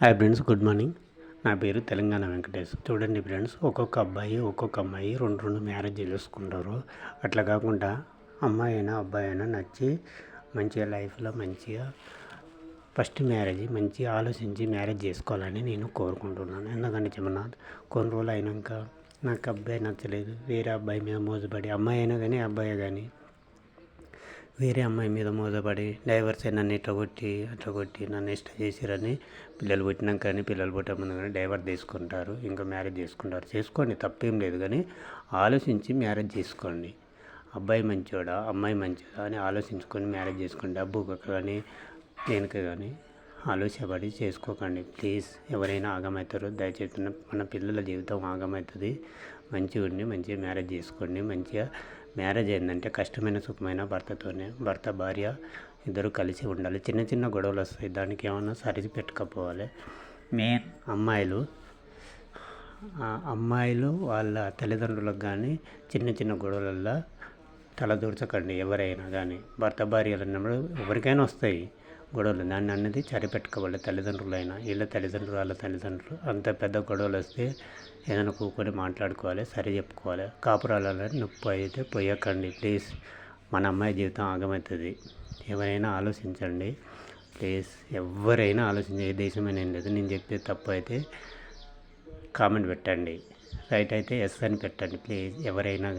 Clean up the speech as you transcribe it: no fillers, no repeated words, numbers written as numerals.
Hi friends, good morning. నా పేరు తెలంగాణ వెంకటేష్. చూడండి ఫ్రెండ్స్, ఒక్కొక్క అబ్బాయి ఒక్కొక్క అమ్మాయి రెండు మ్యారేజ్ చేసుకుంటారు. అట్లా కాకుండా అమ్మాయి అయినా అబ్బాయి అయినా నచ్చి మంచిగా లైఫ్లో మంచిగా ఫస్ట్ మ్యారేజ్ మంచిగా ఆలోచించి మ్యారేజ్ చేసుకోవాలని నేను కోరుకుంటున్నాను. ఎందుకంటే చెప్పిన కొన్ని రోజులు అయినాక నాకు అబ్బాయి నచ్చలేదు, వేరే అబ్బాయి మీద మోసపడి, అమ్మాయి అయినా కానీ అబ్బాయి కానీ వేరే అమ్మాయి మీద మోసపడి డైవర్స్ నన్ను ఇట్లా కొట్టి నన్ను ఇష్టం చేసిరని పిల్లలు పుట్టినాక కానీ పిల్లలు పుట్టే ముందు కానీ డైవర్స్ తీసుకుంటారు, ఇంకా మ్యారేజ్ చేసుకుంటారు. చేసుకోండి, తప్పేం లేదు, కానీ ఆలోచించి మ్యారేజ్ చేసుకోండి. అబ్బాయి మంచోడా అమ్మాయి మంచోడా అని ఆలోచించుకొని మ్యారేజ్ చేసుకోండి. డబ్బుకు కానీ దేనికి కానీ ఆలోచపడి చేసుకోకండి ప్లీజ్. ఎవరైనా ఆగమవుతారు. దయచేసి మన పిల్లల జీవితం ఆగమవుతుంది. మంచిగా ఉండి మంచిగా మ్యారేజ్ చేసుకోండి. మంచిగా మ్యారేజ్ ఏంటంటే కష్టమైన సుఖమైన భర్తతోనే, భర్త భార్య ఇద్దరు కలిసి ఉండాలి. చిన్న చిన్న గొడవలు వస్తాయి, దానికి ఏమన్నా సరి పెట్టుకోపోవాలి. మెయిన్ అమ్మాయిలు వాళ్ళ తల్లిదండ్రులకు కానీ చిన్న చిన్న గొడవలల్లో తలదూర్చకండి. ఎవరైనా కానీ భర్త భార్యలు అన్నప్పుడు ఎవరికైనా వస్తాయి గొడవలు, దాన్ని అన్నది సరిపెట్టుకోవాలి. తల్లిదండ్రులైనా వీళ్ళ తల్లిదండ్రులు వాళ్ళ తల్లిదండ్రులు అంత పెద్ద గొడవలు వస్తే ఏదైనా కూర్చొని మాట్లాడుకోవాలి, సరి చెప్పుకోవాలి. కాపురాలలో నొప్పి అయితే పోయకండి ప్లీజ్. మన అమ్మాయి జీవితం ఆగమవుతుంది. ఎవరైనా ఆలోచించండి ప్లీజ్. ఎవరైనా ఆలోచించే ఏ దేశమైనా ఏం లేదు. నేను చెప్పేది తప్పు అయితే కామెంట్ పెట్టండి, రైట్ అయితే ఎస్ అని పెట్టండి ప్లీజ్. ఎవరైనా కానీ